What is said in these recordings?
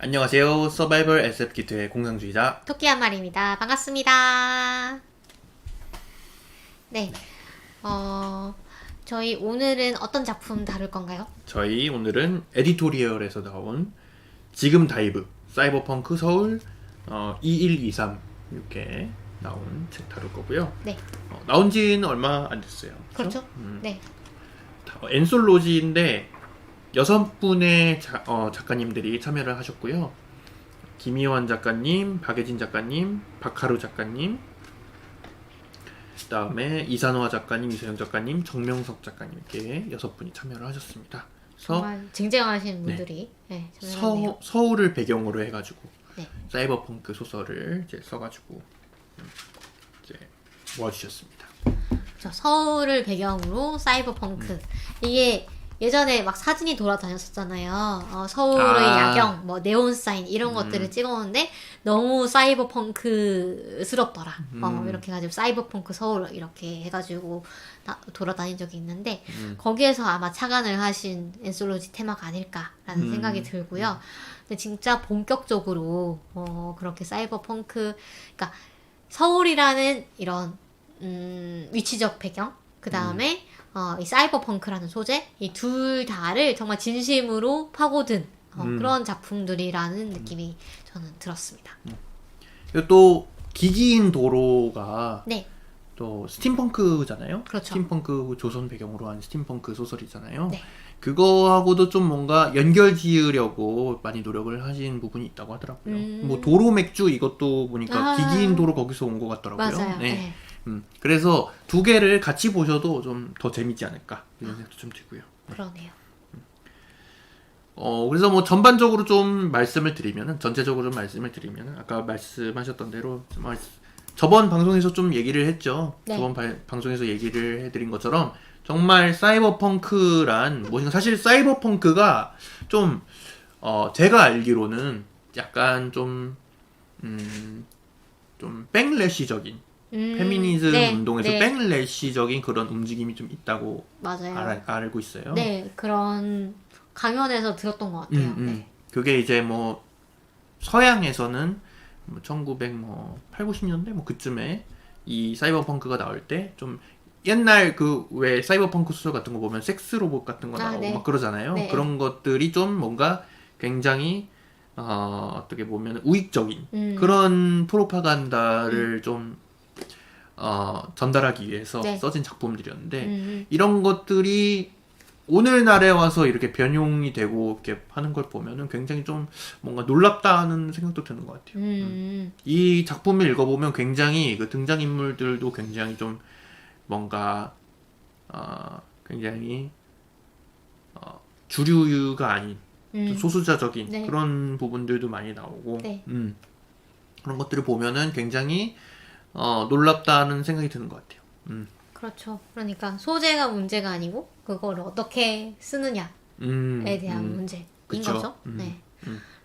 안녕하세요. 서바이벌 SF 키트의 공상주의자 토끼 한 마리입니다. 반갑습니다. 네, 저희 오늘은 어떤 작품 다룰 건가요? 저희 오늘은 에디토리얼에서 나온 지금 다이브 사이버펑크 서울 2123 이렇게 나온 책 다룰 거고요. 네, 나온 지는 얼마 안 됐어요. 그렇죠. 네, 엔솔로지인데 6분의 작가님들이 참여를 하셨고요. 김희원 작가님, 박예진 작가님, 박하루 작가님, 그 다음에 이산화 작가님, 이소영 작가님, 정명석 작가님 이렇게 6분이 참여를 하셨습니다. 정말 쟁쟁하신 분들이 참여했네요. 서울을 배경으로 해가지고 네. 사이버펑크 소설을 이제 써가지고 이제 모아주셨습니다. 저 서울을 배경으로 사이버펑크 이게 예전에 막 사진이 돌아다녔었잖아요. 서울의 야경, 뭐 네온 사인 이런 것들을 찍었는데 너무 사이버펑크스럽더라. 이렇게 해가지고 사이버펑크 서울 이렇게 해가지고 돌아다닌 적이 있는데 거기에서 아마 착안을 하신 엔솔로지 테마가 아닐까라는 생각이 들고요. 근데 진짜 본격적으로 그렇게 사이버펑크, 그러니까 서울이라는 이런 위치적 배경, 그 다음에 이 사이버펑크라는 소재, 이 둘 다를 정말 진심으로 파고든 그런 작품들이라는 느낌이 저는 들었습니다. 그리고 또 기기인 도로가 네, 또 스팀펑크잖아요. 그렇죠. 스팀펑크 조선 배경으로 한 스팀펑크 소설이잖아요. 네. 그거하고도 좀 뭔가 연결 지으려고 많이 노력을 하신 부분이 있다고 하더라고요. 뭐 도로 맥주 이것도 보니까 기기인 도로 거기서 온 것 같더라고요. 맞아요. 네. 네. 그래서 두 개를 같이 보셔도 좀 더 재밌지 않을까 이런 생각도 좀 들고요. 그러네요. 그래서 뭐 전반적으로 좀 말씀을 드리면은, 전체적으로 좀 말씀을 드리면은, 아까 말씀하셨던 대로 저번 방송에서 좀 얘기를 했죠. 네. 저번 방송에서 얘기를 해드린 것처럼 정말 사이버펑크란 뭐냐, 사실 사이버펑크가 좀 제가 알기로는 약간 좀 백래시적인 페미니즘 네, 운동에서 네. 백래시적인 그런 움직임이 좀 있다고 맞아요. 알고 있어요. 네, 그런 강연에서 들었던 것 같아요. 네. 그게 이제 뭐 서양에서는 뭐 1980, 90년대 뭐 그쯤에 이 사이버펑크가 나올 때 좀 옛날 그 왜 사이버펑크 소설 같은 거 보면 섹스 로봇 같은 거 나오고 네. 막 그러잖아요. 네. 그런 것들이 좀 뭔가 굉장히 어떻게 보면 우익적인 그런 프로파간다를 좀 전달하기 위해서 네. 써진 작품들이었는데 이런 것들이 오늘날에 와서 이렇게 변용이 되고 이렇게 하는 걸 보면은 굉장히 좀 뭔가 놀랍다는 생각도 드는 것 같아요. 이 작품을 읽어보면 굉장히 그 등장인물들도 굉장히 좀 뭔가 굉장히 주류가 아닌 좀 소수자적인 네. 그런 부분들도 많이 나오고 네. 그런 것들을 보면은 굉장히 놀랍다는 생각이 드는 것 같아요. 그렇죠. 그러니까 소재가 문제가 아니고 그거를 어떻게 쓰느냐에 대한 문제인 그쵸. 거죠. 네.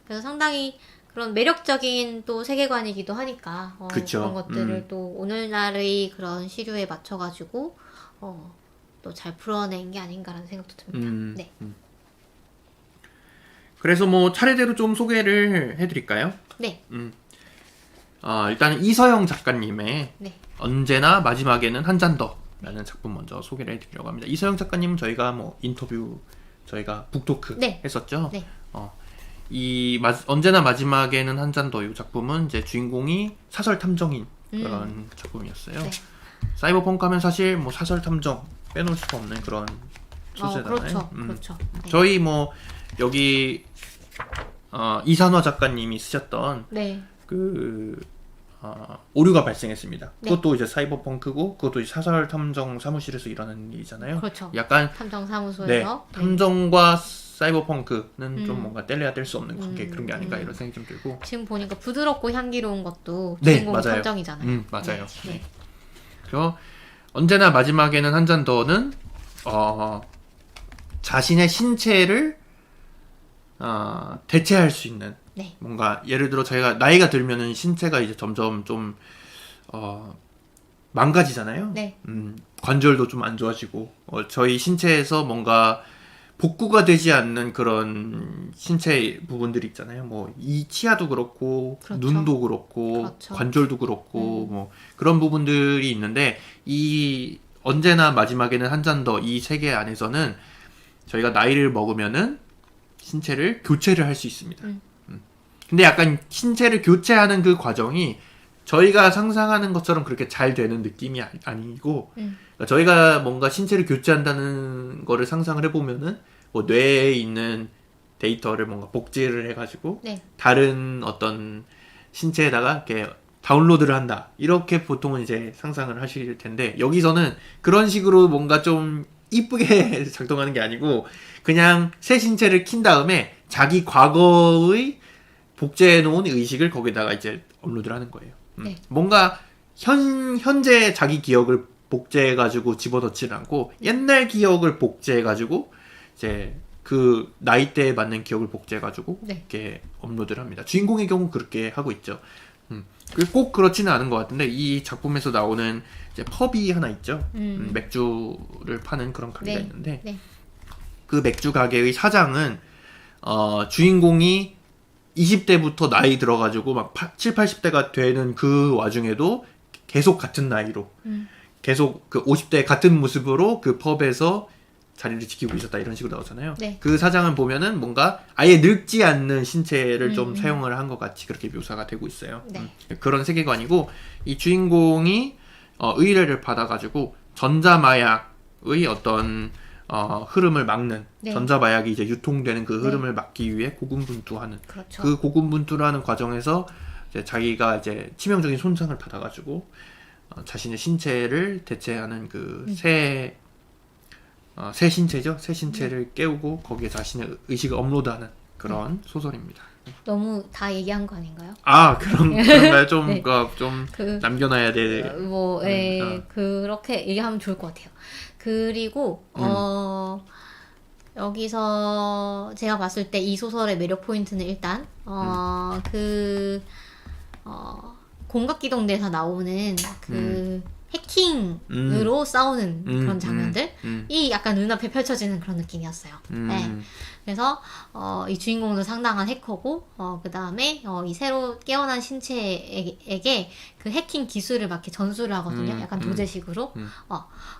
그래서 상당히 그런 매력적인 또 세계관이기도 하니까 그쵸. 그런 것들을 또 오늘날의 그런 시류에 맞춰가지고 또 잘 풀어낸 게 아닌가라는 생각도 듭니다. 네. 그래서 뭐 차례대로 좀 소개를 해드릴까요? 네. 일단 이서영 작가님의 네. 언제나 마지막에는 한 잔 더라는 작품 먼저 소개를 해드리려고 합니다. 이서영 작가님은 저희가 뭐 인터뷰 저희가 북토크 네. 했었죠. 네. 언제나 마지막에는 한 잔 더 이 작품은 이제 주인공이 사설 탐정인 그런 작품이었어요. 네. 사이버펑크 하면 사실 뭐 사설 탐정 빼놓을 수가 없는 그런 소재잖아요. 그렇죠. 그렇죠. 네. 저희 뭐 여기 이산화 작가님이 쓰셨던 네. 그 오류가 발생했습니다. 네. 그것도 이제 사이버펑크고 그것도 이제 사설 탐정 사무실에서 일하는 일이잖아요. 그렇죠. 약간 탐정사무소에서 탐정과 사이버펑크는 좀 뭔가 뗄래야 뗄 수 없는 관계 그런 게 아닌가 이런 생각이 좀 들고. 지금 보니까 부드럽고 향기로운 것도 네, 주인공 맞아요. 탐정이잖아요. 맞아요. 네. 네. 그래서 언제나 마지막에는 한 잔 더는 자신의 신체를 대체할 수 있는 네. 뭔가 예를 들어 저희가 나이가 들면은 신체가 이제 점점 좀 망가지잖아요. 네. 관절도 좀 안 좋아지고 저희 신체에서 뭔가 복구가 되지 않는 그런 신체 부분들이 있잖아요. 뭐 이 치아도 그렇고 그렇죠. 눈도 그렇고 그렇죠. 관절도 그렇고 뭐 그런 부분들이 있는데 이 언제나 마지막에는 한 잔 더 이 세계 안에서는 저희가 나이를 먹으면은 신체를 교체를 할 수 있습니다. 근데 약간 신체를 교체하는 그 과정이 저희가 상상하는 것처럼 그렇게 잘 되는 느낌이 아니고 그러니까 저희가 뭔가 신체를 교체한다는 거를 상상을 해보면은 뭐 뇌에 있는 데이터를 뭔가 복제를 해가지고 네. 다른 어떤 신체에다가 이렇게 다운로드를 한다 이렇게 보통은 이제 상상을 하실 텐데 여기서는 그런 식으로 뭔가 좀 이쁘게 작동하는 게 아니고 그냥 새 신체를 킨 다음에 자기 과거의 복제해 놓은 의식을 거기다가 이제 업로드를 하는 거예요. 네. 뭔가 현재 자기 기억을 복제해가지고 집어넣지는 않고 옛날 기억을 복제해가지고 이제 그 나이대에 맞는 기억을 복제해가지고 네. 이렇게 업로드를 합니다. 주인공의 경우 그렇게 하고 있죠. 꼭 그렇지는 않은 것 같은데 이 작품에서 나오는 이제 펍이 하나 있죠. 맥주를 파는 그런 가게가 네. 있는데 네. 그 맥주 가게의 사장은 주인공이 20대부터 나이 들어가지고 막 7, 80대가 되는 그 와중에도 계속 같은 나이로 계속 그 50대 같은 모습으로 그 펍에서 자리를 지키고 있었다 이런 식으로 나오잖아요. 네. 그 사장을 보면은 뭔가 아예 늙지 않는 신체를 좀 사용을 한 것 같이 그렇게 묘사가 되고 있어요. 네. 그런 세계관이고 이 주인공이 의뢰를 받아가지고 전자마약의 어떤 흐름을 막는 네. 전자마약이 이제 유통되는 그 흐름을 막기 위해 고군분투하는 그렇죠. 그 고군분투를 하는 과정에서 이제 자기가 이제 치명적인 손상을 받아가지고 자신의 신체를 대체하는 그 새 신체죠. 새 신체를 깨우고 거기에 자신의 의식을 업로드하는 그런 소설입니다. 너무 다 얘기한 거 아닌가요? 아 그런가요? 좀, 네. 좀 그- 남겨놔야 돼. 그렇게 얘기하면 좋을 것 같아요. 그리고 여기서 제가 봤을 때 이 소설의 매력 포인트는 일단 공각기동대에서 나오는 그 해킹으로 싸우는 그런 장면들이 약간 눈앞에 펼쳐지는 그런 느낌이었어요. 네. 그래서 이 주인공도 상당한 해커고 그 다음에 이 새로 깨어난 신체에게 그 해킹 기술을 막 이렇게 전수를 하거든요. 약간 도제식으로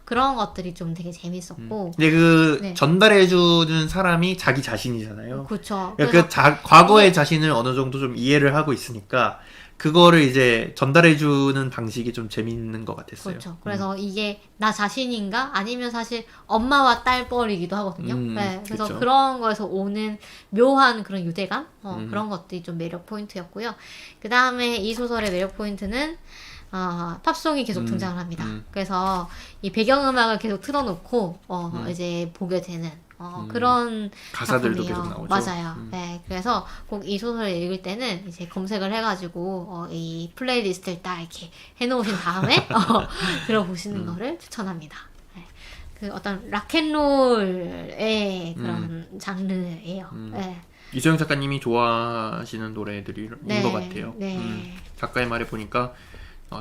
그런 것들이 좀 되게 재밌었고. 근데 그 네. 전달해주는 사람이 자기 자신이잖아요. 그렇죠. 그러니까 과거의 자신을 어느 정도 좀 이해를 하고 있으니까 그거를 이제 전달해주는 방식이 좀 재밌는 것 같았어요. 그렇죠. 그래서 이게 나 자신인가 아니면 사실 엄마와 딸뻘이기도 하거든요. 네, 그래서 그렇죠. 그런 거에서 오는 묘한 그런 유대감 그런 것들이 좀 매력 포인트였고요. 그 다음에 이 소설의 매력 포인트는 팝송이 계속 등장을 합니다. 그래서 이 배경음악을 계속 틀어놓고 이제 보게 되는 그런 가사들도 작품이에요. 계속 나오죠. 맞아요. 네, 그래서 꼭 이 소설을 읽을 때는 이제 검색을 해가지고 이 플레이리스트를 딱 이렇게 해놓으신 다음에 들어보시는 거를 추천합니다. 네. 그 어떤 락앤롤의 그런 장르예요. 네. 이소영 작가님이 좋아하시는 노래들인 네, 것 같아요. 네. 작가의 말에 보니까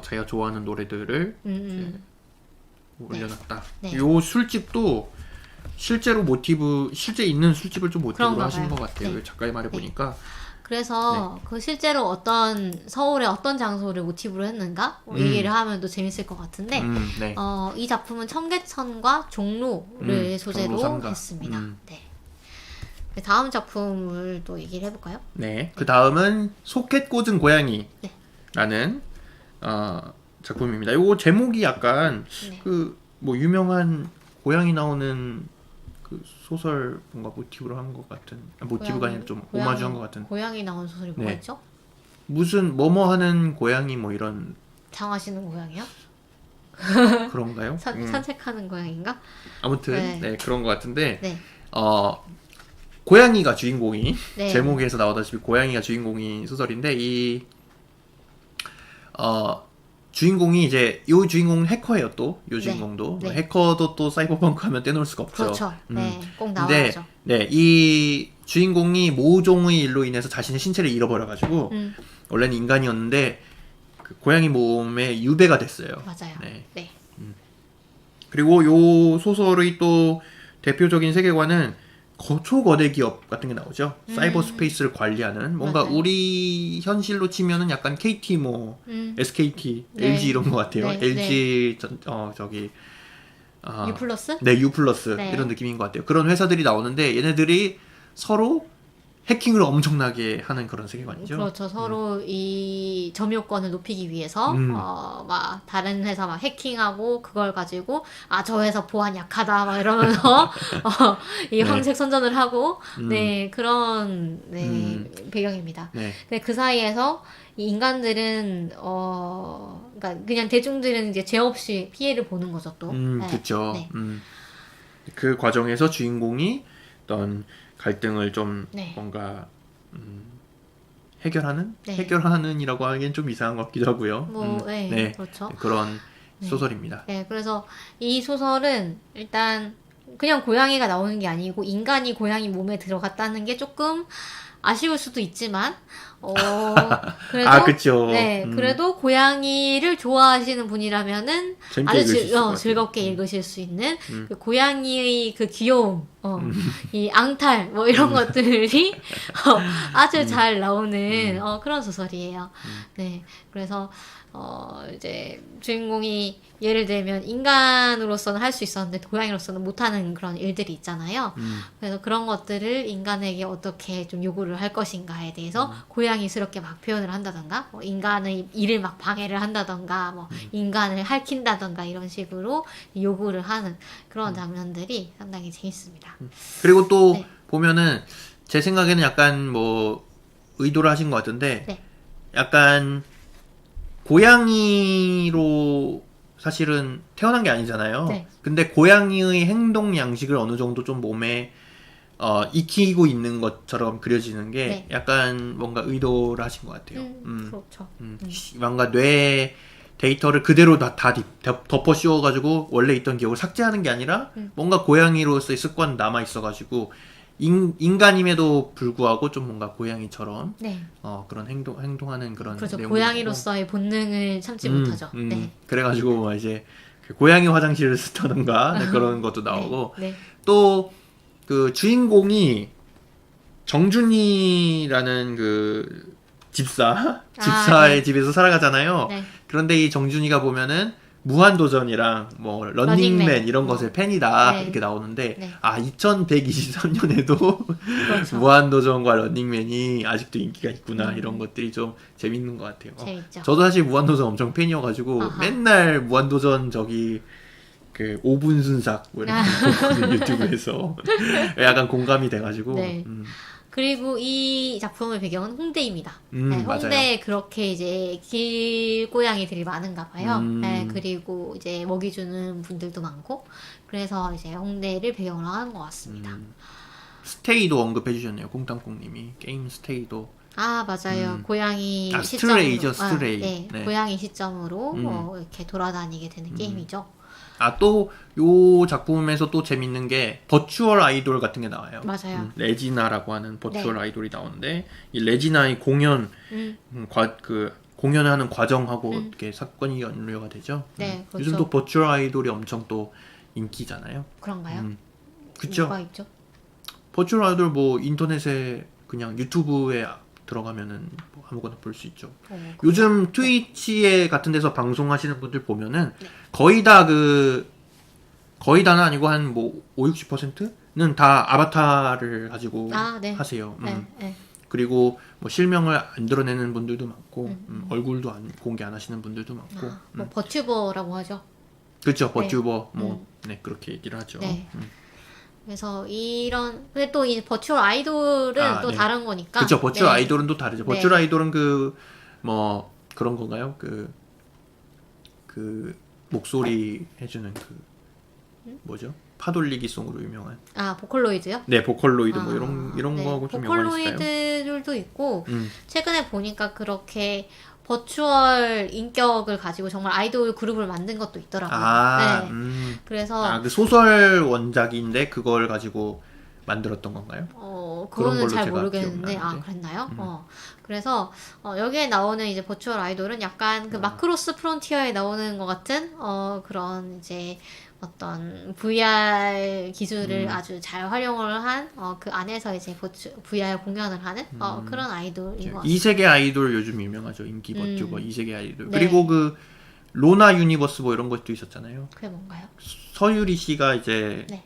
자기가 좋아하는 노래들을 음. 올려놨다. 네. 요 술집도 실제로 실제 있는 술집을 좀 모티브로 그런가 하신 봐요. 것 같아요. 네. 작가의 말에 네. 보니까. 그래서 그 실제로 서울의 어떤 장소를 모티브로 했는가 얘기를 하면 또 재밌을 것 같은데 네. 이 작품은 청계천과 종로를 소재로 종로 했습니다. 네. 다음 작품을 또 얘기를 해볼까요? 네. 그 다음은 소켓 꽂은 고양이라는 네. 작품입니다. 이거 제목이 약간 네. 그 뭐 유명한 고양이 나오는 그 소설 뭔가 모티브로 한 것 같은 모티브가 아니라 좀 오마주한 것 같은 고양이 나온 소설이 뭐가 네. 있죠? 무슨 뭐뭐 하는 고양이 뭐 이런 장화시는 고양이요? 그런가요? 산책하는 고양인가? 아무튼 네. 네, 그런 것 같은데 네. 고양이가 주인공이 네. 제목에서 나오다시피 고양이가 주인공인 소설인데 이 주인공이 이제 요 주인공은 해커예요 또 요 주인공도 네. 해커도 또 사이버펑크 하면 떼놓을 수가 없죠. 그렇죠. 네. 꼭 근데 나와야죠. 네, 이 주인공이 모종의 일로 인해서 자신의 신체를 잃어버려가지고 원래는 인간이었는데 그 고양이 몸에 유배가 됐어요. 맞아요. 네. 네. 그리고 요 소설의 또 대표적인 세계관은 초거대 기업 같은 게 나오죠. 사이버 스페이스를 관리하는 뭔가 맞아요. 우리 현실로 치면은 약간 KT 뭐 SKT, 네. LG 이런 것 같아요. 네, LG 저기 U 플러스? 네, U 플러스 네. 이런 느낌인 것 같아요. 그런 회사들이 나오는데 얘네들이 서로 해킹을 엄청나게 하는 그런 세계관이죠. 그렇죠. 서로 이 점유권을 높이기 위해서 막 다른 회사 막 해킹하고 그걸 가지고 저 회사 보안 약하다 막 이러면서 이 네. 황색 선전을 하고 네 그런 배경입니다. 네. 근데 그 사이에서 이 인간들은 그러니까 그냥 대중들은 이제 죄 없이 피해를 보는 거죠 또. 네. 그렇죠. 네. 그 과정에서 주인공이 어떤 갈등을 좀 네. 뭔가 해결하는? 네. 해결하는이라고 하기엔 좀 이상한 것 같기도 하고요. 네, 그렇죠. 그런 네. 소설입니다. 네, 그래서 이 소설은 일단 그냥 고양이가 나오는 게 아니고 인간이 고양이 몸에 들어갔다는 게 조금 아쉬울 수도 있지만 그래도 그쵸. 네, 그래도 고양이를 좋아하시는 분이라면 재밌게 아주 읽으실 수 있을 것 같아요. 즐겁게 읽으실 수 있는 그 고양이의 그 귀여움, 이 앙탈 뭐 이런 것들이 아주 잘 나오는 그런 소설이에요. 네, 그래서 이제 주인공이 예를 들면 인간으로서는 할 수 있었는데 고양이로서는 못하는 그런 일들이 있잖아요. 그래서 그런 것들을 인간에게 어떻게 좀 요구를 할 것인가에 대해서 고양이스럽게 막 표현을 한다던가 뭐 인간의 일을 막 방해를 한다던가 뭐 인간을 핥힌다던가 이런 식으로 요구를 하는 그런 장면들이 상당히 재밌습니다. 그리고 또 네. 보면은 제 생각에는 약간 뭐 의도를 하신 것 같은데 네. 약간 고양이로 사실은 태어난 게 아니잖아요. 네. 근데 고양이의 행동 양식을 어느 정도 좀 몸에 익히고 있는 것처럼 그려지는 게 네. 약간 뭔가 의도를 하신 것 같아요. 그렇죠. 뭔가 뇌 데이터를 그대로 다 덮어 씌워가지고 원래 있던 기억을 삭제하는 게 아니라 뭔가 고양이로서의 습관 남아 있어가지고 인간임에도 불구하고 좀 뭔가 고양이처럼 네. 그런 행동하는 그런 그렇죠. 내용도 고양이로서의 본능을 참지 나오고. 못하죠. 네. 그래가지고 막 이제 그 고양이 화장실을 쓰다던가 그런 것도 나오고 네. 또 그 주인공이 정준이라는 그 집사의 네. 집에서 살아가잖아요. 네. 그런데 이 정준이가 보면은 무한도전이랑 뭐 런닝맨 런닝맨. 이런 것의 팬이다 네. 이렇게 나오는데 네. 2123년에도 그렇죠. 무한도전과 런닝맨이 아직도 인기가 있구나 이런 것들이 좀 재밌는 것 같아요. 재밌죠. 저도 사실 무한도전 엄청 팬이어가지고 아하. 맨날 무한도전 저기 그 5분 순삭 뭐 이런 거 보거든요, 유튜브에서. 약간 공감이 돼가지고. 네. 그리고 이 작품의 배경은 홍대입니다. 네, 맞아요. 홍대에 그렇게 이제 길고양이들이 많은가 봐요. 네, 그리고 이제 먹이 주는 분들도 많고, 그래서 이제 홍대를 배경으로 하는 것 같습니다. 스테이도 언급해 주셨네요, 꽁땅콩님이. 게임 스테이도. 맞아요. 고양이 스트레이죠, 시점으로. 스트레이. 네, 네. 고양이 시점으로 이렇게 돌아다니게 되는 게임이죠. 또 요 작품에서 또 재밌는 게 버추얼 아이돌 같은 게 나와요. 맞아요. 레지나라고 하는 버추얼 네. 아이돌이 나오는데 이 레지나의 공연 공연하는 과정하고 이렇게 사건이 연루가 되죠. 네, 그렇죠. 요즘 또 버추얼 아이돌이 엄청 또 인기잖아요. 그런가요? 그쵸? 뭐가 있죠? 버추얼 아이돌 뭐 인터넷에 그냥 유튜브에 들어가면은 뭐 아무거나 볼 수 있죠. 요즘 트위치에 같은 데서 방송하시는 분들 보면은 거의 다는 아니고 한 뭐 50-60%는 다 아바타를 가지고 네. 하세요. 네. 그리고 뭐 실명을 안 드러내는 분들도 많고 얼굴도 공개 안 하시는 분들도 많고. 뭐 버튜버라고 하죠. 그렇죠. 버튜버 네 그렇게 얘기를 하죠. 네. 그래서 근데 또 이 버추얼 아이돌은 또 네. 다른 거니까. 그렇죠. 버추얼 네. 아이돌은 또 다르죠. 버추얼 네. 아이돌은 뭐 그런 건가요? 그 목소리 해주는 뭐죠? 파돌리기 송으로 유명한. 보컬로이드요? 네, 보컬로이드 뭐 이런 네. 거하고 좀 연관이 있을까요? 보컬로이드들도 있고 최근에 보니까 그렇게 버추얼 인격을 가지고 정말 아이돌 그룹을 만든 것도 있더라고요. 네. 그래서 그 소설 원작인데 그걸 가지고 만들었던 건가요? 그런 그거는 걸로 잘 제가 모르겠는데 기억나는데. 그랬나요? 그래서 여기에 나오는 이제 버추얼 아이돌은 약간 그 마크로스 프론티어에 나오는 것 같은 그런 이제 어떤 VR 기술을 아주 잘 활용을 한 그 안에서 이제 VR 공연을 하는 그런 아이돌인 것 같습니다. 이세계 아이돌 요즘 유명하죠. 인기 버튜버 이세계 아이돌. 네. 그리고 그 로나 유니버스 뭐 이런 것도 있었잖아요. 그게 뭔가요? 서유리 씨가 이제 네.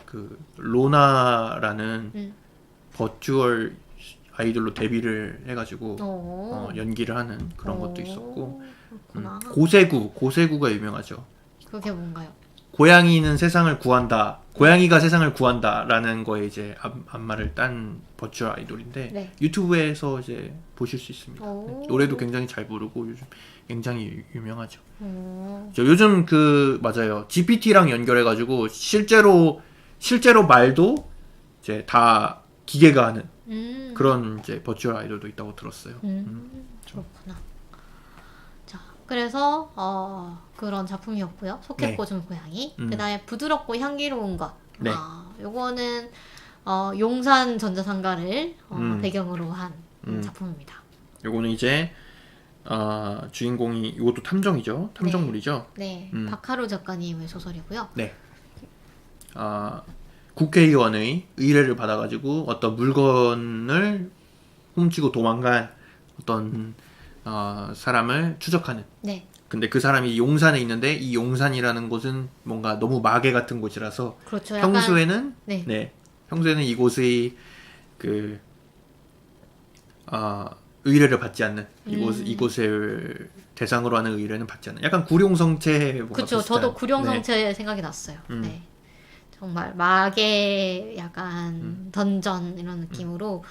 그 로나라는 버추얼 아이돌로 데뷔를 해가지고 연기를 하는 그런 것도 있었고 그렇구나. 고세구가 유명하죠. 그게 뭔가요? 고양이는 세상을 구한다. 고양이가 세상을 구한다라는 거에 이제 안마를 딴 버추얼 아이돌인데 네. 유튜브에서 이제 보실 수 있습니다. 오. 노래도 굉장히 잘 부르고 요즘 굉장히 유명하죠. 저 요즘 맞아요. GPT랑 연결해가지고 실제로 말도 이제 다 기계가 하는 그런 이제 버추얼 아이돌도 있다고 들었어요. 그렇구나. 자, 그래서 그런 작품이었고요. 속해 꽂은 고양이. 그다음에 부드럽고 향기로운 것. 네. 요거는 용산 전자상가를 배경으로 한 작품입니다. 요거는 이제 주인공이 이것도 탐정이죠. 탐정물이죠. 네, 박하루 작가님의 소설이고요. 네. 국회의원의 의뢰를 받아가지고 어떤 물건을 훔치고 도망간 어떤 사람을 추적하는. 네. 근데 그 사람이 용산에 있는데 이 용산이라는 곳은 뭔가 너무 마계 같은 곳이라서 그렇죠. 약간, 평소에는 네. 평소에는 이곳의 의뢰를 받지 않는 이곳을 대상으로 하는 의뢰는 받지 않는 약간 구룡성체 그렇죠. 저도 구룡성체 생각이 났어요. 네. 정말 마계 약간 던전 이런 느낌으로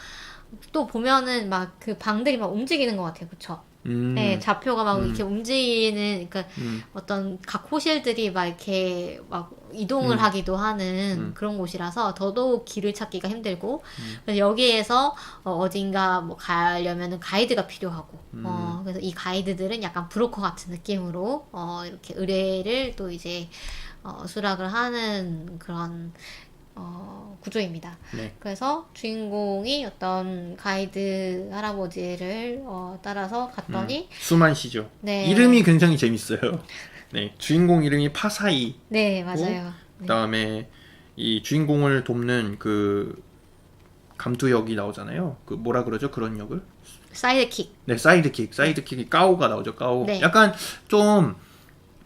또 보면은 막 그 방들이 막 움직이는 것 같아요. 그렇죠? 네, 좌표가 막 이렇게 움직이는, 그러니까 어떤 각 호실들이 막 이렇게 막 이동을 하기도 하는 그런 곳이라서 더더욱 길을 찾기가 힘들고, 그래서 여기에서 어딘가 뭐 가려면은 가이드가 필요하고, 그래서 이 가이드들은 약간 브로커 같은 느낌으로 이렇게 의뢰를 또 이제 수락을 하는 그런 구조입니다. 네. 그래서 주인공이 어떤 가이드 할아버지를 따라서 갔더니 수만 씨죠. 네. 이름이 굉장히 재밌어요. 네, 주인공 이름이 파사이. 네, 맞아요. 네. 그다음에 이 주인공을 돕는 그 감투 역이 나오잖아요. 그 뭐라 그러죠? 그런 역을? 사이드킥. 네, 사이드킥이 까오가 나오죠. 까오. 네. 약간 좀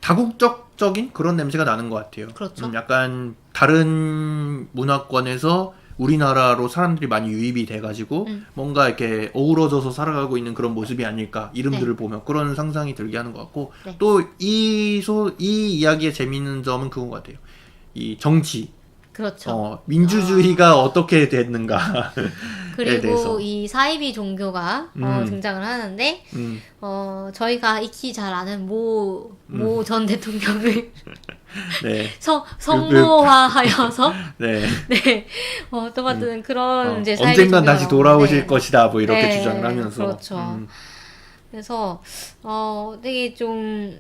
다국적적인 그런 냄새가 나는 것 같아요. 그렇죠. 약간 다른 문화권에서 우리나라로 사람들이 많이 유입이 돼가지고 뭔가 이렇게 어우러져서 살아가고 있는 그런 모습이 아닐까 이름들을 보면 그런 상상이 들게 하는 것 같고 네. 또 이 이야기의 재미있는 점은 그건 것 같아요. 이 정치, 그렇죠. 민주주의가 어떻게 됐는가 그리고 대해서. 이 사이비 종교가 등장을 하는데 저희가 익히 잘 아는 모 전 대통령을 네. 성모화하여서 네. 네 떠받드는 그런 이제 사이비 언젠간 종교가 다시 돌아오실 나오는데 것이다 뭐 이렇게 네, 주장을 하면서 그렇죠. 그래서 되게 좀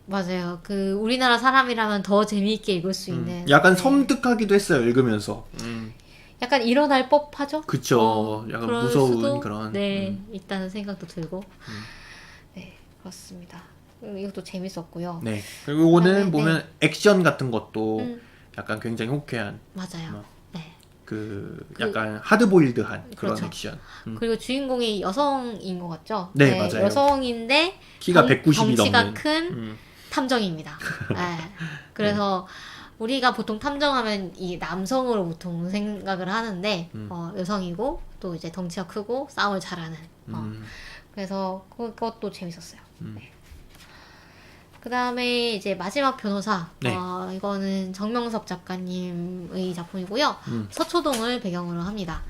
맞아요. 그 우리나라 사람이라면 더 재미있게 읽을 수 있는 약간 네. 섬뜩하기도 했어요 읽으면서. 약간 일어날 법하죠. 그쵸. 약간 그럴 무서운 수도, 그런. 네 있다는 생각도 들고 네 그렇습니다. 이것도 재밌었고요. 네. 그리고 이거는 네. 보면 액션 같은 것도 약간 굉장히 호쾌한 맞아요. 네. 약간 하드보일드한 그런 그렇죠. 액션. 그리고 주인공이 여성인 것 같죠? 네, 맞아요. 여성인데 키가 190이 덩치가 넘는. 큰 탐정입니다. 네. 그래서 우리가 보통 탐정하면 이 남성으로 보통 생각을 하는데 여성이고 또 이제 덩치가 크고 싸움을 잘하는. 그래서 그것도 재밌었어요. 네. 그 다음에 이제 마지막 변호사. 네. 이거는 정명섭 작가님의 작품이고요. 서초동을 배경으로 합니다.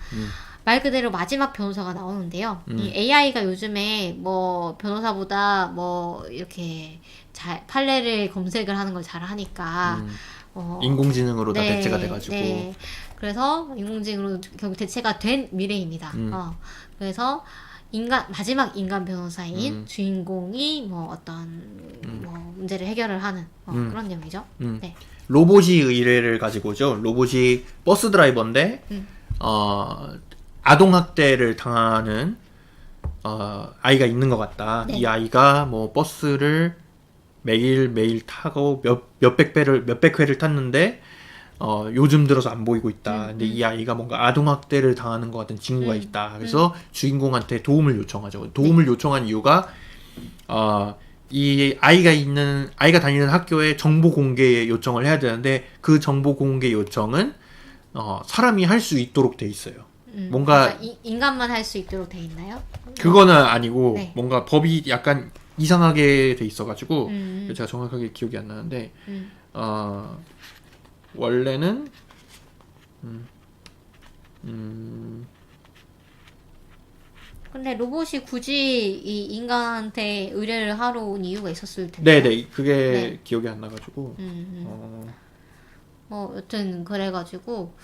말 그대로 마지막 변호사가 나오는데요. 이 AI가 요즘에 뭐 변호사보다 뭐 이렇게 잘 판례를 검색을 하는 걸 잘 하니까 인공지능으로 다 네, 대체가 돼가지고. 네. 그래서 인공지능으로 결국 대체가 된 미래입니다. 그래서 마지막 인간 변호사인 주인공이 뭐 어떤 뭐 문제를 해결을 하는 그런 내용이죠. 네. 로봇이 의뢰를 가지고 오죠. 로봇이 버스 드라이버인데 아동 학대를 당하는 아이가 있는 것 같다. 네. 이 아이가 뭐 버스를 매일 타고 몇백 회를 탔는데 요즘 들어서 안 보이고 있다. 근데 이 아이가 뭔가 아동학대를 당하는 것 같은 징후가 있다. 그래서 주인공한테 도움을 요청하죠. 도움을 요청한 이유가 이 아이가 다니는 학교에 정보 공개 요청을 해야 되는데 그 정보 공개 요청은 사람이 할 수 있도록 돼 있어요. 뭔가 그러니까 인간만 할 수 있도록 돼 있나요? 그거는 아니고 네. 뭔가 법이 약간 이상하게 돼 있어가지고 제가 정확하게 기억이 안 나는데 원래는 근데 로봇이 굳이 이 인간한테 의뢰를 하러 온 이유가 있었을 텐데. 네네 그게 네. 기억이 안 나가지고 여튼 그래가지고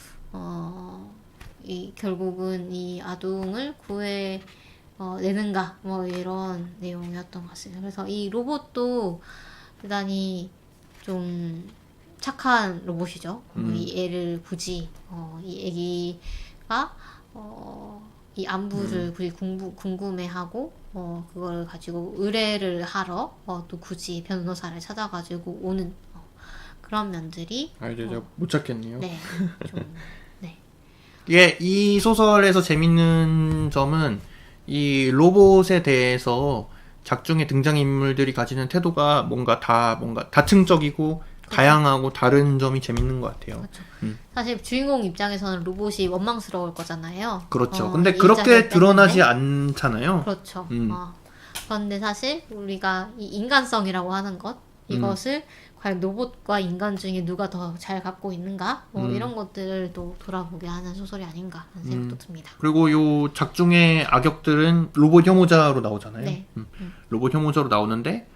결국은 이 아동을 구해 내는가 뭐 이런 내용이었던 것 같습니다. 그래서 이 로봇도 대단히 좀 착한 로봇이죠. 이 애를 굳이 이 애기가 이 안부를 굳이 궁금해하고 그걸 가지고 의뢰를 하러 또 굳이 변호사를 찾아가지고 오는 그런 면들이 이제 제가 못 찾겠네요. 네, 좀 네. 이 소설에서 재밌는 점은 이 로봇에 대해서 작중의 등장인물들이 가지는 태도가 뭔가 다층적이고 다양하고 다른 점이 재밌는 것 같아요. 그렇죠. 사실 주인공 입장에서는 로봇이 원망스러울 거잖아요. 그렇죠. 근데 이 그렇게 자세 드러나지 때문에. 않잖아요. 그렇죠. 그런데 사실 우리가 이 인간성이라고 하는 것 이것을 과연 로봇과 인간 중에 누가 더 잘 갖고 있는가 이런 것들을 또 돌아보게 하는 소설이 아닌가 하는 생각도 듭니다. 그리고 요 작중의 악역들은 로봇 혐오자로 나오잖아요. 네. 로봇 혐오자로 나오는데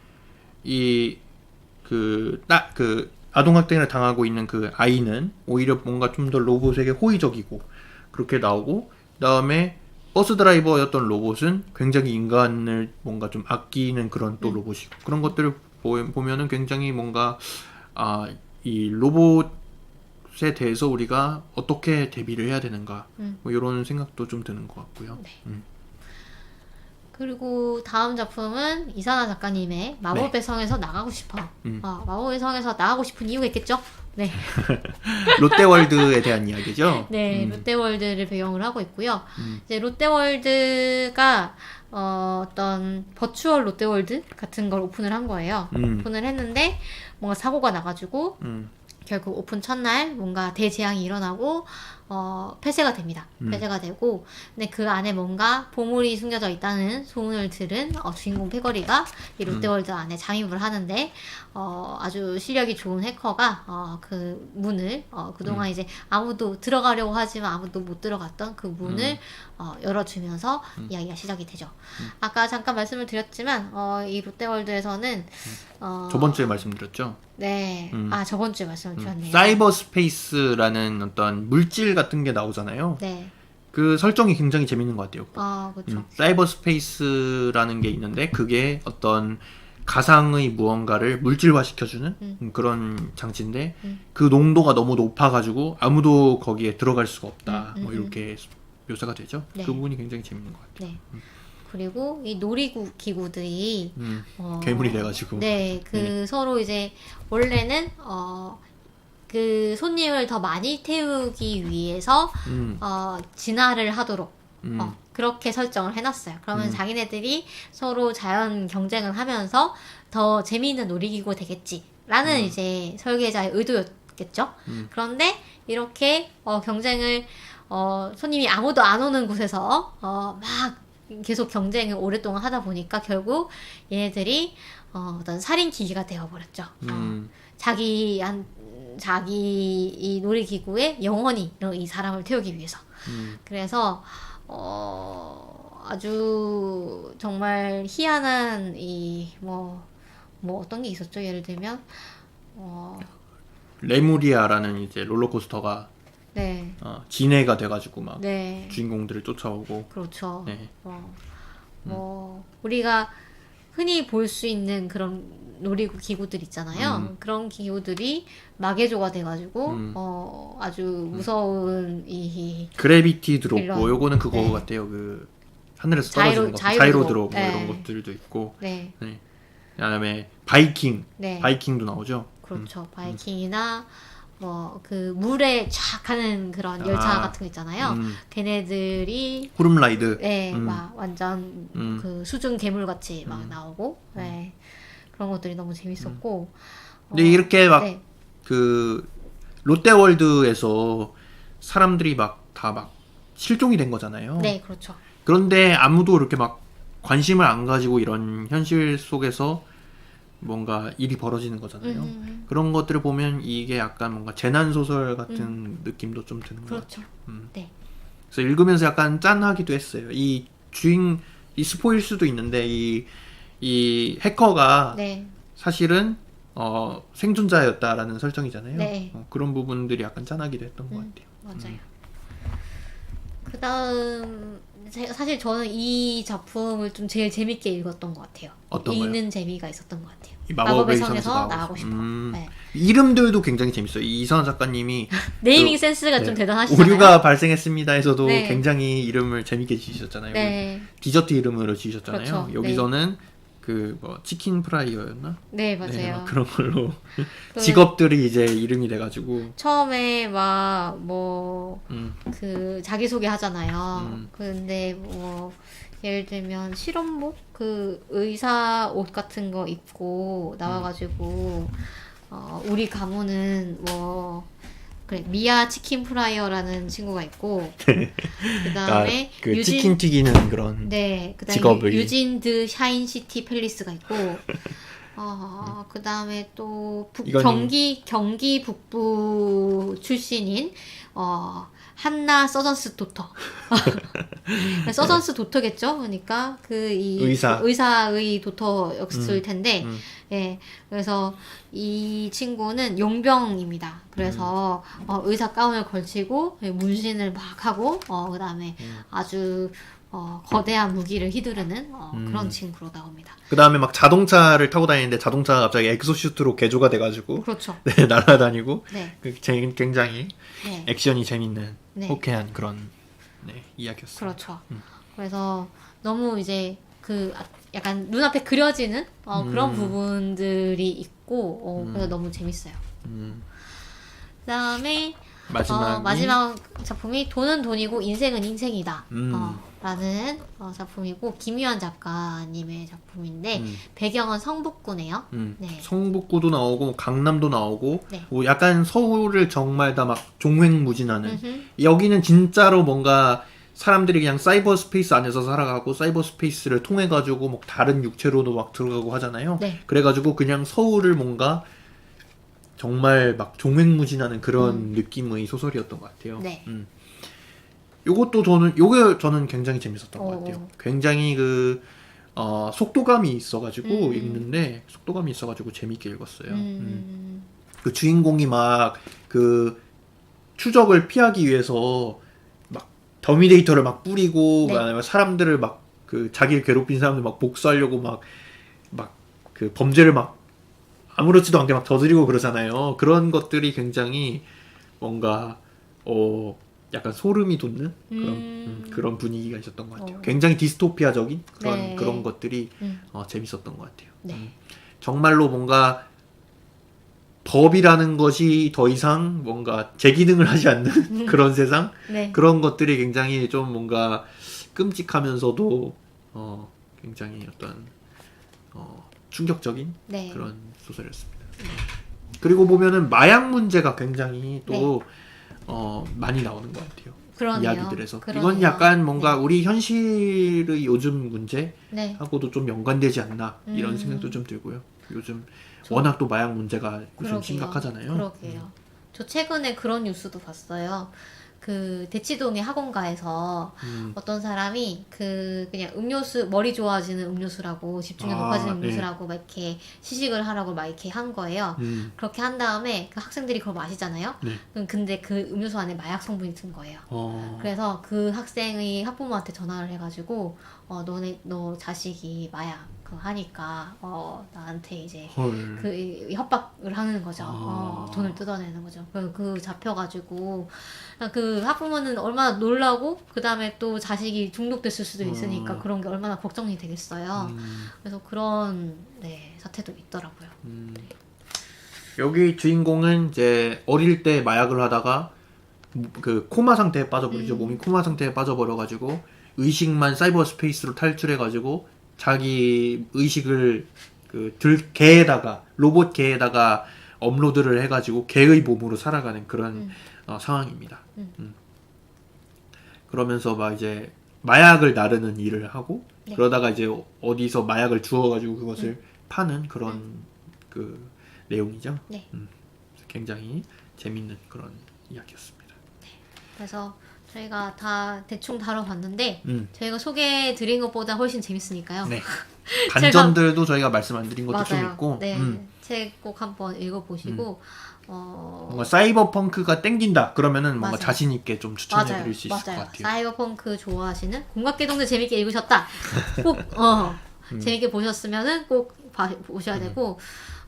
아동학대를 당하고 있는 그 아이는 오히려 뭔가 좀 더 로봇에게 호의적이고 그렇게 나오고 그다음에 버스 드라이버였던 로봇은 굉장히 인간을 뭔가 좀 아끼는 그런 또 로봇이고 그런 것들을 보면은 굉장히 뭔가 이 로봇에 대해서 우리가 어떻게 대비를 해야 되는가 뭐 이런 생각도 좀 드는 것 같고요. 네. 그리고 다음 작품은 이사나 작가님의 마법의 성에서 나가고 싶어. 마법의 성에서 나가고 싶은 이유가 있겠죠? 네. 롯데월드에 대한 이야기죠. 네, 롯데월드를 배경으로 하고 있고요. 이제 롯데월드가 어떤 버추얼 롯데월드 같은 걸 오픈을 한 거예요. 오픈을 했는데 뭔가 사고가 나가지고 결국 오픈 첫날 뭔가 대재앙이 일어나고 폐쇄가 됩니다. 폐쇄가 되고 근데 그 안에 뭔가 보물이 숨겨져 있다는 소문을 들은 주인공 패거리가 이 롯데월드 안에 잠입을 하는데 아주 실력이 좋은 해커가 그 문을 그동안 이제 아무도 들어가려고 하지만 아무도 못 들어갔던 그 문을 열어주면서 이야기가 시작이 되죠. 아까 잠깐 말씀을 드렸지만 이 롯데월드에서는 저번 주에 말씀드렸죠. 네. 저번 주에 말씀을 드렸네요. 사이버 스페이스라는 어떤 물질 같은 게 나오잖아요. 네. 그 설정이 굉장히 재밌는 것 같아요. 그렇죠. 사이버 스페이스라는 게 있는데 그게 어떤 가상의 무언가를 물질화 시켜주는 그런 장치인데 그 농도가 너무 높아가지고 아무도 거기에 들어갈 수가 없다. 뭐 이렇게 묘사가 되죠. 네. 그 부분이 굉장히 재밌는 것 같아요. 네. 그리고 이 놀이기구들이 괴물이 돼가지고 네, 서로 이제 원래는 그 손님을 더 많이 태우기 위해서 진화를 하도록 그렇게 설정을 해놨어요. 그러면 자기네들이 서로 자연 경쟁을 하면서 더 재미있는 놀이기구가 되겠지라는 이제 설계자의 의도였겠죠. 그런데 이렇게 경쟁을 손님이 아무도 안 오는 곳에서 막 계속 경쟁을 오랫동안 하다 보니까 결국 얘네들이 어떤 살인 기계가 되어버렸죠. 자기 이 놀이기구에 영원히 이 사람을 태우기 위해서. 그래서 아주 정말 희한한 뭐 어떤 게 있었죠? 예를 들면 레무리아라는 이제 롤러코스터가 네. 진해가 돼가지고 막 네. 주인공들을 쫓아오고 그렇죠. 네. 우리가 흔히 볼 수 있는 그런 놀이기구들 있잖아요. 그런 기구들이 마개조가 돼가지고 아주 무서운 그래비티 드롭 이런, 뭐 요거는 그거 네. 같아요. 그 하늘에서 떨어지는 거 자이로 드롭 뭐 이런 것들도 있고 네. 네. 그다음에 바이킹, 네. 바이킹도 나오죠. 그렇죠. 바이킹이나 뭐 그 물에 쫙 가는 그런 열차 같은 거 있잖아요. 걔네들이 호름라이드. 네, 막 완전 그 수중 괴물 같이 막 나오고, 네, 그런 것들이 너무 재밌었고. 근데 이렇게 막 네, 그 롯데월드에서 사람들이 막 다 막 실종이 된 거잖아요. 네, 그렇죠. 그런데 아무도 이렇게 막 관심을 안 가지고 이런 현실 속에서 뭔가 일이 벌어지는 거잖아요. 그런 것들을 보면 이게 약간 뭔가 재난 소설 같은 느낌도 좀 드는 것 그렇죠. 같아요. 네, 그래서 읽으면서 약간 짠하기도 했어요. 이 스포일 수도 있는데 이 해커가 네, 사실은 생존자였다라는 설정이잖아요. 네. 그런 부분들이 약간 짠하기도 했던 것 같아요. 맞아요. 그다음 사실 저는 이 작품을 좀 제일 재밌게 읽었던 것 같아요. 어떤 거요? 읽는 재미가 있었던 것 같아요. 이 마법의 성에서 나가고 싶어. 네. 이름들도 굉장히 재밌어요. 이 이선화 작가님이 네이밍 센스가 네, 좀 대단하시잖아요. 오류가 발생했습니다에서도 네. 굉장히 이름을 재밌게 지으셨잖아요. 네, 디저트 이름으로 지으셨잖아요. 그렇죠. 여기서는 그 뭐 치킨 프라이어였나? 네, 네, 맞아요. 막 그런 걸로 그 직업들이 이제 이름이 돼가지고 처음에 막 뭐 음, 그 자기소개 하잖아요. 근데 뭐 예를 들면 실험복 그 의사 옷 같은 거 입고 나와가지고 우리 가문은 뭐 그래 미아 치킨 프라이어라는 친구가 있고 그다음에 그 치킨 튀기는 그런 네, 그다음에 직업을 유진드 샤인시티 팰리스가 있고 그다음에 또 경기 북부 출신인 한나 서전스 도터. 서전스 도터겠죠? 그러니까 의사의 도터였을 텐데, 예. 그래서 이 친구는 용병입니다. 그래서 의사 가운을 걸치고 문신을 막 하고, 그다음에 아주 거대한 무기를 휘두르는 그런 친구로 나옵니다. 그 다음에 막 자동차를 타고 다니는데 자동차가 갑자기 엑소슈트로 개조가 돼가지고 그렇죠. 네, 날아다니고 네. 굉장히 네. 액션이 재밌는 네. 호쾌한 그런 이야기였어요. 그렇죠. 그래서 너무 이제 그 약간 눈앞에 그려지는 그런 부분들이 있고 그래서 너무 재밌어요. 그다음에 마지막 작품이 돈은 돈이고 인생은 인생이다. 라는 작품이고 김유한 작가님의 작품인데 배경은 성북구네요. 네. 성북구도 나오고 강남도 나오고 네. 뭐 약간 서울을 정말 다 막 종횡무진하는 여기는 진짜로 뭔가 사람들이 그냥 사이버 스페이스 안에서 살아가고 사이버 스페이스를 통해 가지고 뭐 다른 육체로도 막 들어가고 하잖아요. 네. 그래가지고 그냥 서울을 뭔가 정말 막 종횡무진하는 그런 느낌의 소설이었던 것 같아요. 네. 요게 저는 굉장히 재밌었던 것 같아요. 굉장히 속도감이 있어가지고 읽는데 속도감이 있어가지고 재밌게 읽었어요. 그 주인공이 막 그 추적을 피하기 위해서 막 더미네이터를 막 뿌리고 네. 그다음에 사람들을 막 그 자기를 괴롭힌 사람들 막 복수하려고 막 그 범죄를 막 아무렇지도 않게 막 저지르고 그러잖아요. 그런 것들이 굉장히 뭔가 약간 소름이 돋는 그런 분위기가 있었던 것 같아요. 굉장히 디스토피아적인 네. 그런 것들이 재밌었던 것 같아요. 네. 정말로 뭔가 법이라는 것이 더 이상 뭔가 제기능을 하지 않는 그런 세상 네. 그런 것들이 굉장히 좀 뭔가 끔찍하면서도 굉장히 어떤 충격적인 네. 그런 소설이었습니다. 그리고 보면은 마약 문제가 굉장히 또 많이 나오는 것 같아요. 그러네요. 이야기들에서 그러네요. 이건 약간 뭔가 네. 우리 현실의 요즘 문제하고도 네. 좀 연관되지 않나 이런 생각도 좀 들고요. 요즘 워낙 또 마약 문제가 요즘 그러게요. 심각하잖아요. 그러게요. 저 최근에 그런 뉴스도 봤어요. 그 대치동의 학원가에서 어떤 사람이 그냥 음료수 머리 좋아지는 음료수라고 집중력 높아지는 음료수라고 막 이렇게 시식을 하라고 막 이렇게 한 거예요. 그렇게 한 다음에 그 학생들이 그걸 마시잖아요. 네. 근데 그 음료수 안에 마약 성분이 든 거예요. 그래서 그 학생의 학부모한테 전화를 해가지고 너 자식이 마약 하니까 나한테 이제 헐. 그 협박을 하는 거죠. 아. 돈을 뜯어내는 거죠. 그 잡혀가지고 그 학부모는 얼마나 놀라고 그 다음에 또 자식이 중독됐을 수도 있으니까 그런 게 얼마나 걱정이 되겠어요. 그래서 그런 사태도 있더라고요. 여기 주인공은 이제 어릴 때 마약을 하다가 그 코마 상태에 빠져버리죠. 몸이 코마 상태에 빠져버려가지고 의식만 사이버 스페이스로 탈출해가지고 자기 의식을 개에다가 로봇 개에다가 업로드를 해가지고 개의 몸으로 살아가는 그런 상황입니다. 그러면서 막 이제 마약을 나르는 일을 하고 네. 그러다가 이제 어디서 마약을 주워가지고 그것을 파는 그런 그 내용이죠. 네. 굉장히 재밌는 그런 이야기였습니다. 그래서 저희가 다 대충 다뤄봤는데 저희가 소개해드린 것보다 훨씬 재밌으니까요. 네. 반전들도 저희가 말씀 안 드린 것도 좀 맞아요. 있고 네. 책 꼭 한번 읽어보시고 뭔가 사이버펑크가 땡긴다 그러면은 뭔가 맞아요. 자신 있게 좀 추천해드릴 수 있을 것 맞아요. 같아요. 사이버펑크 좋아하시는 공각계동대 재밌게 읽으셨다. 꼭 재밌게 보셨으면은 꼭 보셔야 되고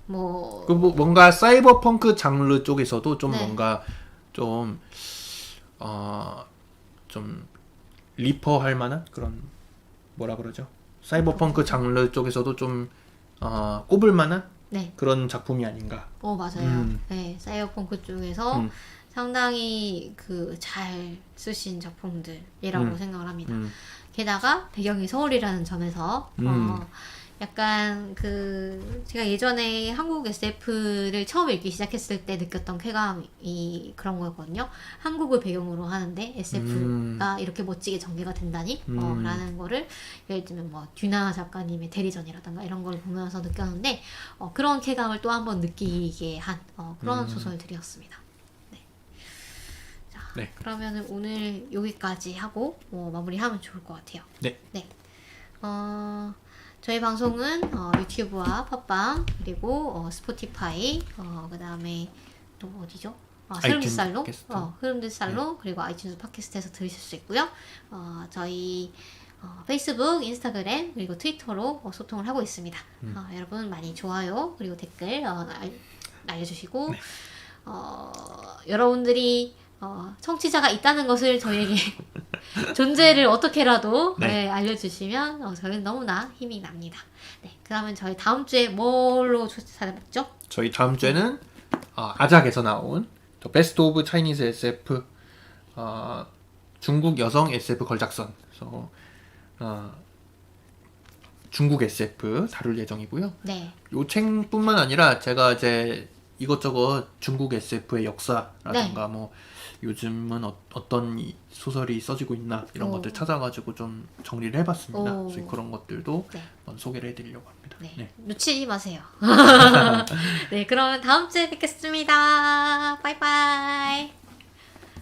뭐 뭔가 사이버펑크 장르 쪽에서도 좀 네. 뭔가 좀 좀 리퍼 할 만한 그런 뭐라 그러죠? 사이버펑크 장르 쪽에서도 좀 꼽을 만한 네. 그런 작품이 아닌가. 맞아요. 네, 사이버펑크 쪽에서 상당히 잘 쓰신 작품들이라고 생각을 합니다. 게다가 배경이 서울이라는 점에서 약간 제가 예전에 한국 SF를 처음 읽기 시작했을 때 느꼈던 쾌감이 그런 거였거든요. 한국을 배경으로 하는데 SF가 이렇게 멋지게 전개가 된다니? 라는 거를 예를 들면 뭐 듀나 작가님의 대리전이라든가 이런 걸 보면서 느꼈는데 그런 쾌감을 또 한번 느끼게 한 그런 소설들이었습니다. 네. 자, 네. 그러면은 오늘 여기까지 하고 마무리하면 좋을 것 같아요. 네. 네. 저희 방송은 유튜브와 팟빵 그리고 스포티파이 그 다음에 또 어디죠? 흐름드살로 팟캐스트. 흐름드살로 그리고 아이튠즈 팟캐스트에서 들으실 수 있고요. 저희 페이스북, 인스타그램 그리고 트위터로 소통을 하고 있습니다. 여러분 많이 좋아요 그리고 댓글 알려주시고 네. 여러분들이 청취자가 있다는 것을 저희에게 존재를 어떻게라도 네. 알려주시면 저희는 너무나 힘이 납니다. 네, 그러면 저희 다음 주에 뭘로 찾아뵙죠? 저희 다음 주에는 아작에서 나온 더 베스트 오브 차이니즈 SF 중국 여성 SF 걸작선 그래서 중국 SF 다룰 예정이고요. 네. 요 책뿐만 아니라 제가 이제 이것저것 중국 SF의 역사라든가 뭐 요즘은 어떤 소설이 써지고 있나 이런 것들 찾아가지고 좀 정리를 해봤습니다. 그래서 그런 것들도 한번 소개를 해드리려고 합니다. 네. 네. 놓치지 마세요. 네, 그러면 다음 주에 뵙겠습니다. 바이바이.